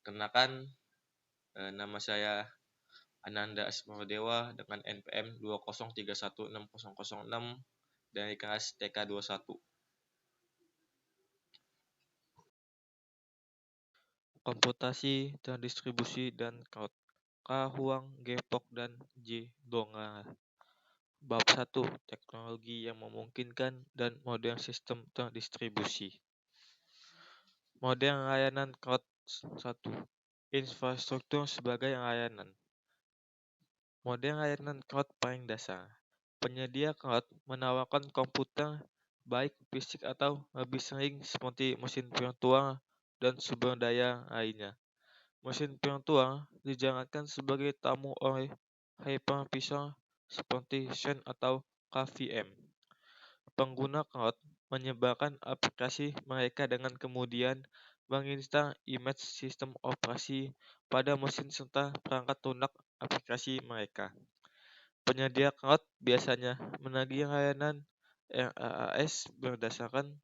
Kenakan, nama saya Ananda Asmodewa dengan NPM 20316006 dari kelas TK21. Komputasi terdistribusi dan cloud. K. Huang, G. Pok, dan J. Donga. Bab 1. Teknologi yang memungkinkan dan model sistem terdistribusi. Model layanan cloud 1. Infrastruktur sebagai layanan. Model layanan cloud paling dasar. Penyedia cloud menawarkan komputer, baik fisik atau lebih sering seperti mesin virtual dan sumber daya lainnya. Mesin virtual dijalankan sebagai tamu oleh hypervisor seperti Xen atau KVM. Pengguna cloud menyebarkan aplikasi mereka dengan kemudian menginstal image sistem operasi pada mesin serta perangkat lunak aplikasi mereka. Penyedia cloud biasanya menagih layanan RAAS berdasarkan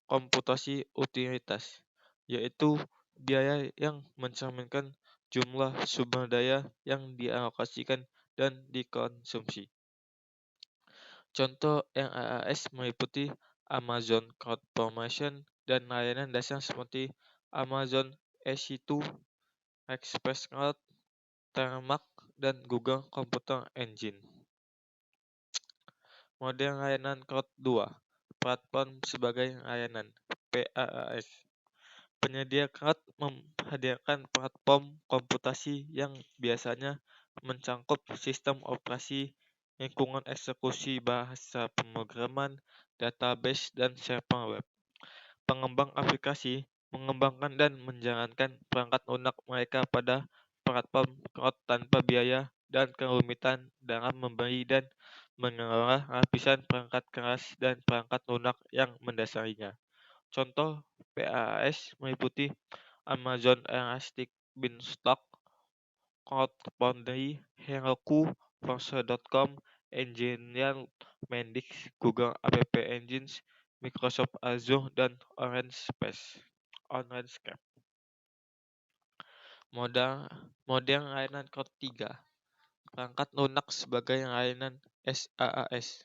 komputasi utilitas, yaitu biaya yang mencerminkan jumlah sumber daya yang dialokasikan dan dikonsumsi. Contoh RAAS meliputi Amazon CloudFormation dan layanan dasar seperti Amazon EC2, Express Cloud, Termac, dan Google Computer Engine. Model layanan cloud 2. Platform sebagai layanan PaaS. Penyedia cloud menghadirkan platform komputasi yang biasanya mencangkup sistem operasi, lingkungan eksekusi bahasa pemrograman, database, dan server web. Pengembang aplikasi mengembangkan dan menjalankan perangkat lunak mereka pada platform cloud tanpa biaya dan kerumitan dalam membeli dan mengelola lapisan perangkat keras dan perangkat lunak yang mendasarinya. Contoh PaaS meliputi Amazon Elastic Beanstalk, Cloud Foundry, Heroku, Force.com, Engineer Mendix, Google App Engines, Microsoft Azure, dan OrangeScape. Model layanan cloud 3. Perangkat lunak sebagai layanan SaaS.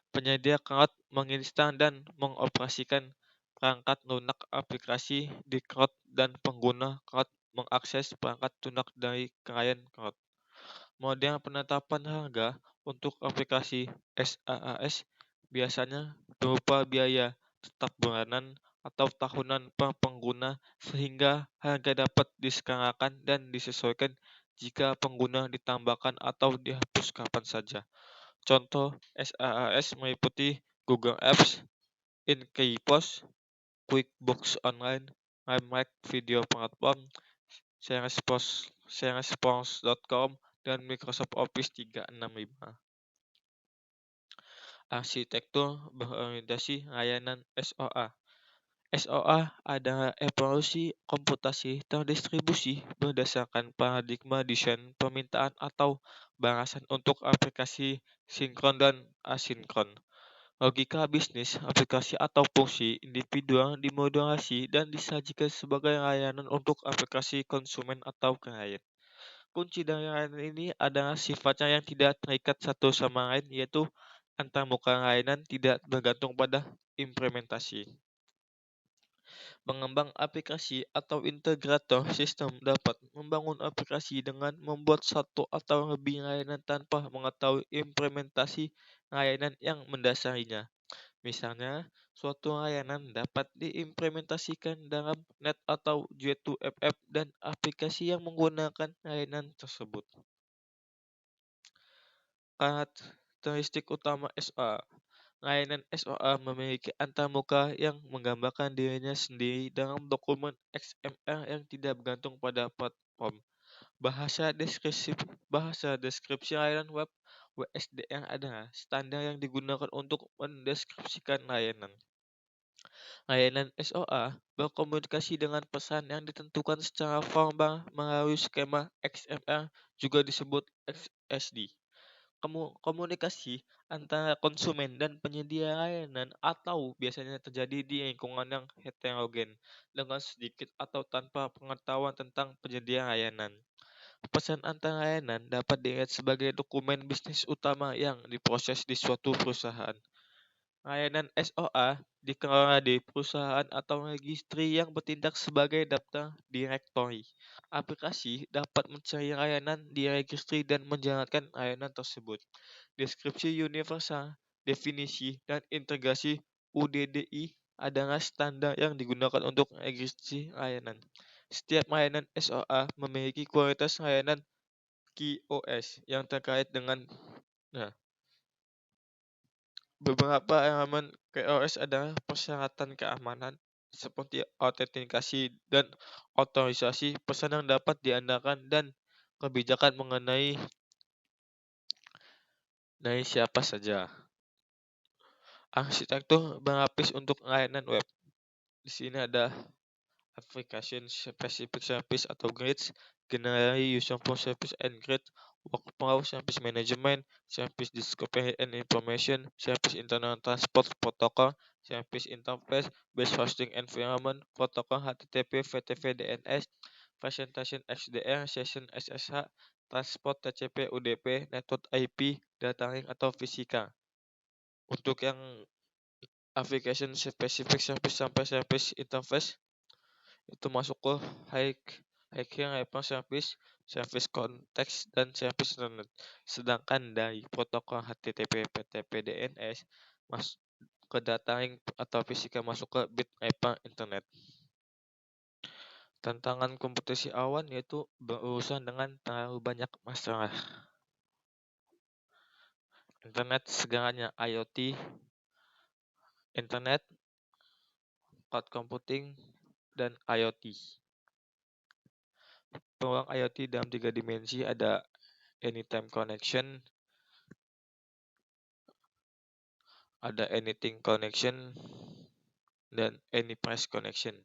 Penyedia cloud menginstal dan mengoperasikan perangkat lunak aplikasi di cloud dan pengguna cloud mengakses perangkat lunak dari klien cloud. Model penetapan harga untuk aplikasi SaaS biasanya berupa biaya tetap bulanan atau tahunan per pengguna sehingga harga dapat diskalakan dan disesuaikan jika pengguna ditambahkan atau dihapus kapan saja. Contoh SaaS meliputi Google Apps, InKeyPost, QuickBooks Online, Limelight Video Platform, Salesforce.com, dan Microsoft Office 365. Arsitektur berorientasi layanan SOA. SOA adalah evolusi komputasi terdistribusi berdasarkan paradigma desain permintaan atau balasan untuk aplikasi sinkron dan asinkron. Logika bisnis, aplikasi atau fungsi individual dimodulasi dan disajikan sebagai layanan untuk aplikasi konsumen atau klien. Kunci dari layanan ini adalah sifatnya yang tidak terikat satu sama lain, yaitu antarmuka layanan tidak bergantung pada implementasi. Pengembang aplikasi atau integrator sistem dapat membangun aplikasi dengan membuat satu atau lebih layanan tanpa mengetahui implementasi layanan yang mendasarinya. Misalnya, suatu layanan dapat diimplementasikan dalam Net atau J2FF dan aplikasi yang menggunakan layanan tersebut. Karakteristik utama SOA. Layanan SOA memiliki antarmuka yang menggambarkan dirinya sendiri dalam dokumen XML yang tidak bergantung pada platform. Bahasa deskripsi layanan web (WSDL) adalah standar yang digunakan untuk mendeskripsikan layanan. Layanan SOA berkomunikasi dengan pesan yang ditentukan secara formal melalui skema XML, juga disebut XSD. komunikasi antara konsumen dan penyedia layanan atau biasanya terjadi di lingkungan yang heterogen dengan sedikit atau tanpa pengetahuan tentang penyedia layanan. Pesan antar layanan dapat dilihat sebagai dokumen bisnis utama yang diproses di suatu perusahaan. Layanan SOA dikelola di perusahaan atau registri yang bertindak sebagai daftar direktori. Aplikasi dapat mencari layanan di registri dan menjalankan layanan tersebut. Deskripsi universal, definisi, dan integrasi UDDI adalah standar yang digunakan untuk registri layanan. Setiap layanan SOA memiliki kualitas layanan QoS yang terkait dengan. Nah, beberapa elemen QoS adalah persyaratan keamanan seperti autentikasi dan otorisasi, pesan yang dapat diandalkan, dan kebijakan mengenai siapa saja. Arsitektur berlapis untuk layanan web. Di sini ada application specific service atau grids, generally user for service and grid, workflow, service management, service discovery and information, service internal transport protocol, service interface, base hosting environment, protocol HTTP, VTP, DNS, presentation XDR, session SSH, transport TCP, UDP, network IP, data link atau fisika. Untuk yang application specific service sampai service interface itu masuk ke hacking, hyperservice, service context, dan service internet. Sedangkan dari protokol HTTP, FTP, DNS ke data link atau fisika masuk ke bit hyper internet. Tantangan komputasi awan yaitu berurusan dengan terlalu banyak masalah. Internet segalanya, IoT, internet, cloud computing, dan IoT. Peluang IoT dalam 3 dimensi ada anytime connection, ada anything connection, dan any price connection.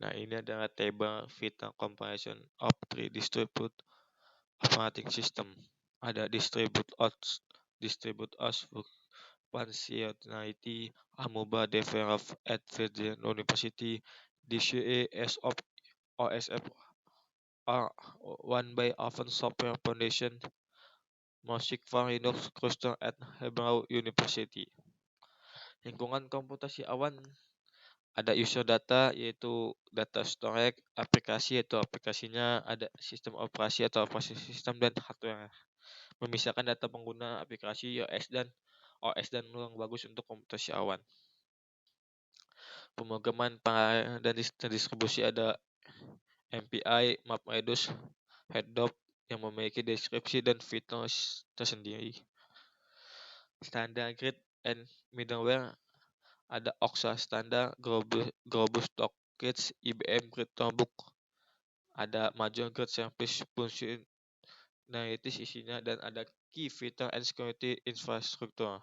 Nah, ini adalah table Vital comparison of 3 distributed operating system. Ada distribute OS functionality Amoeba developed at Virgin University. DCA as of OSF are one by Open Software Foundation. Music for Linux Cluster at Hebrew University. Lingkungan komputasi awan ada user data yaitu data storage, aplikasi yaitu aplikasinya, ada sistem operasi atau operasi sistem, dan hardware. Memisahkan data pengguna aplikasi OS dan ruang bagus untuk komputasi awan. Pemrograman dan distribusi ada MPI, MapReduce, Headdrop yang memiliki deskripsi dan fitur tersendiri. Standar grid and middleware ada OXA standar, Globus Toolkits, IBM Grid Notebook, ada Major Grid Service Functionalities isinya, dan ada Key Feature and Security Infrastructure.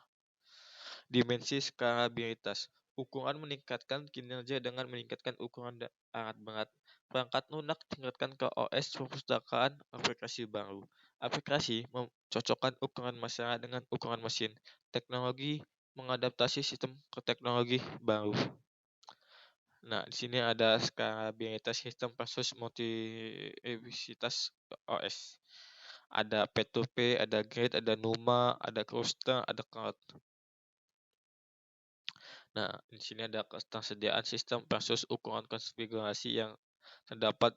Dimensi skalabilitas. Ukuran meningkatkan kinerja dengan meningkatkan ukuran alat berat. Perangkat lunak tingkatkan ke OS perpustakaan aplikasi baru. Aplikasi mencocokkan ukuran masalah dengan ukuran mesin. Teknologi mengadaptasi sistem ke teknologi baru. Nah, di sini ada skalabilitas sistem versus multiplicitas OS. Ada P2P, ada Grid, ada NUMA, ada Cluster, ada Cloud. Nah, di sini ada ketersediaan sistem versus ukuran konfigurasi yang terdapat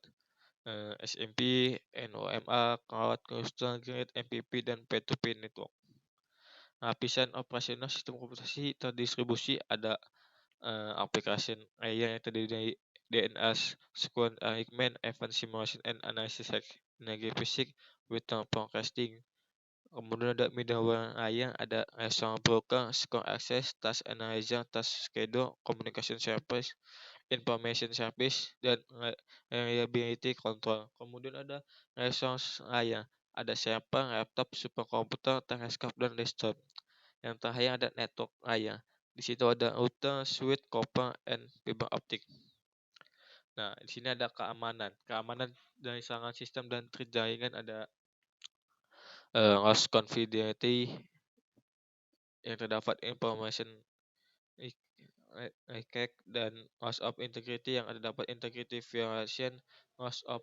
SMP, NOMA, Cloud, Cluster, Grid, MPP, dan P2P network. Lapisan operasional sistem komputasi terdistribusi ada application layer yang terdiri dari DNS, sequence arrangement, event simulation and analysis, energy physics, return forecasting. Kemudian ada middleware layer, ada relational broker, score access, task analyzer, task schedule, communication service, information service, dan reliability control. Kemudian ada resource layer, ada server, laptop, superkomputer, teleskop, dan desktop. Yang terakhir ada network layer. Di situ ada router, switch, copper, and fiber optic. Nah, di sini ada keamanan. Keamanan dari serangan sistem dan trik jaringan ada Host confidentiality yang terdapat information leak dan loss of integrity yang terdapat integrity violation, loss of